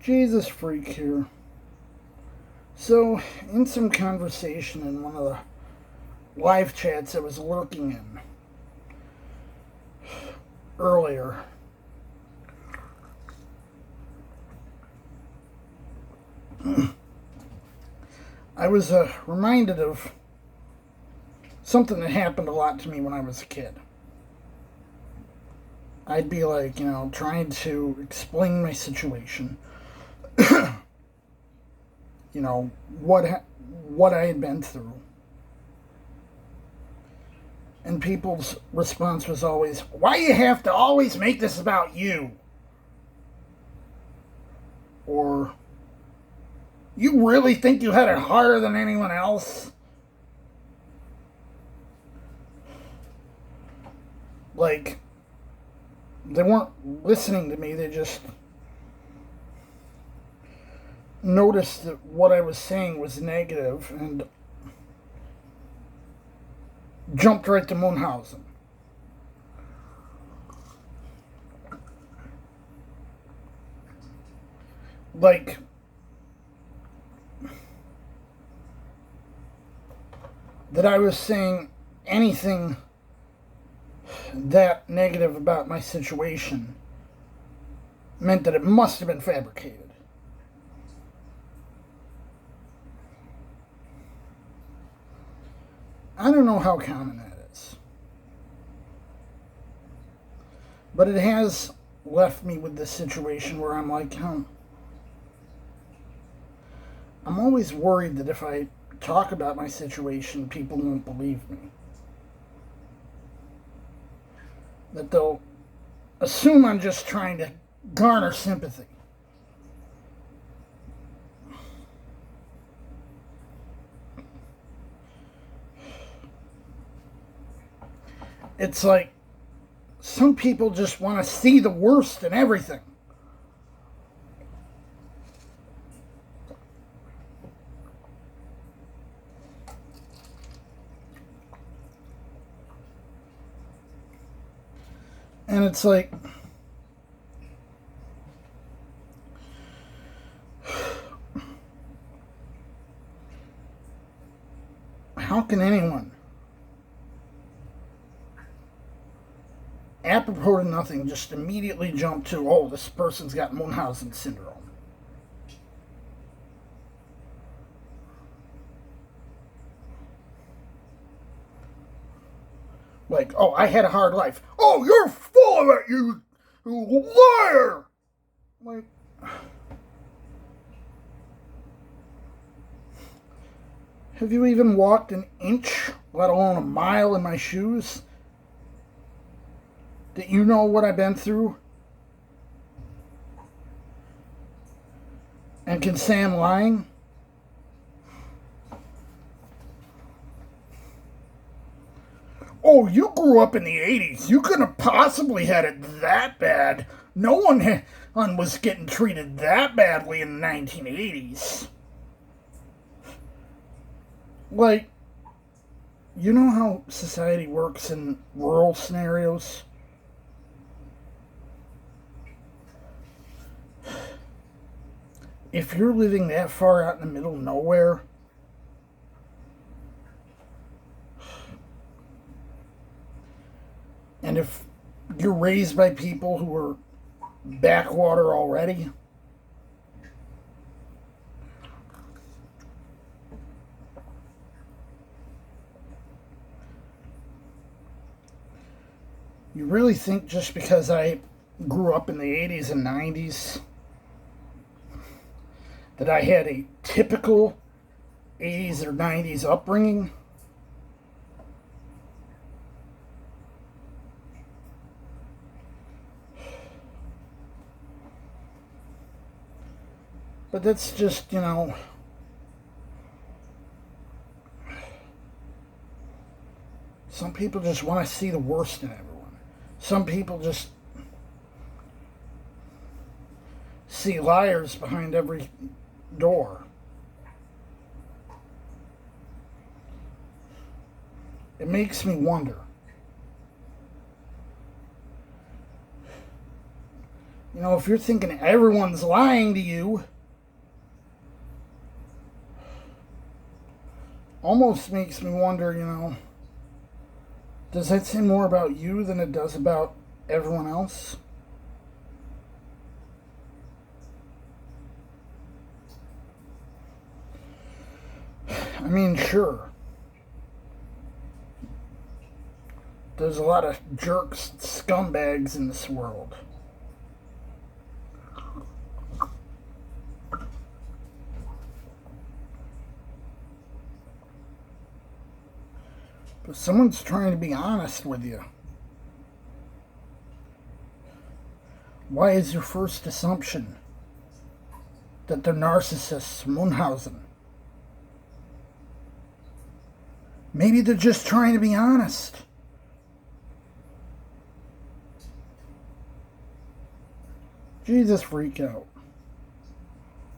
Jesus freak here. So, in some conversation in one of the live chats I was lurking in earlier, I was reminded of something that happened a lot to me when I was a kid. I'd be like, trying to explain my situation. What I had been through. And people's response was always, why you have to always make this about you? Or, you really think you had it harder than anyone else? Like, they weren't listening to me, they just noticed that what I was saying was negative and jumped right to Munchausen. Like, that I was saying anything that negative about my situation meant that it must have been fabricated. I don't know how common that is. But it has left me with this situation where I'm like, I'm always worried that if I talk about my situation, people won't believe me. That they'll assume I'm just trying to garner sympathy. It's like some people just want to see the worst in everything. And it's like, how can anyone, apropos to nothing, just immediately jump to, oh, this person's got Munchausen syndrome? Like, oh, I had a hard life. Oh, you're full of it, you liar! Like, have you even walked an inch, let alone a mile in my shoes? That you know what I've been through? And can say I'm lying? Oh, you grew up in the 80s. You couldn't have possibly had it that bad. No one was getting treated that badly in the 1980s. Like, you know how society works in rural scenarios? If you're living that far out in the middle of nowhere, and if you're raised by people who are backwater already, you really think just because I grew up in the 80s and 90s that I had a typical 80s or 90s upbringing? But that's just, some people just want to see the worst in everyone. Some people just see liars behind every door. It makes me wonder. You know, if you're thinking everyone's lying to you, almost makes me wonder, you know, does that say more about you than it does about everyone else? I mean, sure. There's a lot of jerks, scumbags in this world. But someone's trying to be honest with you. Why is your first assumption that they're narcissists, Munchausen? Maybe they're just trying to be honest. Jesus, freak out.